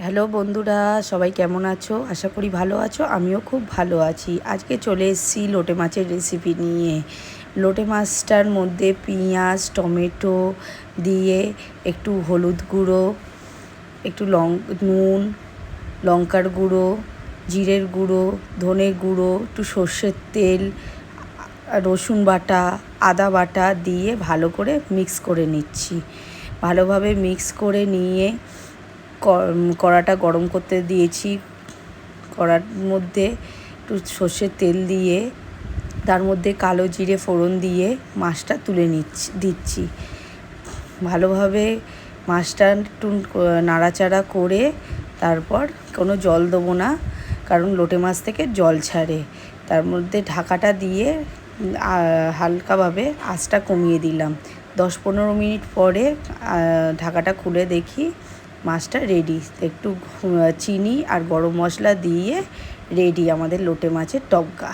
Hello বন্ধুরা, সবাই কেমন আছো? আশা করি ভালো আছো। আমিও খুব ভালো আছি। আজকে চলে এসেছি লোটে মাছের রেসিপি নিয়ে। লোটে মাছটার মধ্যে পেঁয়াজ টমেটো দিয়ে একটু হলুদ গুঁড়ো, একটু নুন, লঙ্কার গুঁড়ো, জিরের গুঁড়ো, ধনে গুঁড়ো, একটু সর্ষের তেল, রসুন বাটা, আদা বাটা দিয়ে ভালো করে মিক্স করে নিচ্ছি। ভালোভাবে মিক্স করে নিয়ে কড়াটা গরম করতে দিয়েছি। কড়ার মধ্যে একটু সর্ষের তেল দিয়ে তার মধ্যে কালো জিরে ফোড়ন দিয়ে মাছটা তুলে দিচ্ছি। ভালোভাবে মাছটা একটু নাড়াচাড়া করে তারপর কোনো জল দেবো না, কারণ লোটে মাছ থেকে জল ছাড়ে। তার মধ্যে ঢাকাটা দিয়ে হালকাভাবে আঁচটা কমিয়ে দিলাম। 10-15 মিনিট পরে ঢাকাটা খুলে দেখি মাছটা রেডি। একটু চিনি আর গরম মশলা দিয়ে রেডি আমাদের লোটে মাছের টক গা।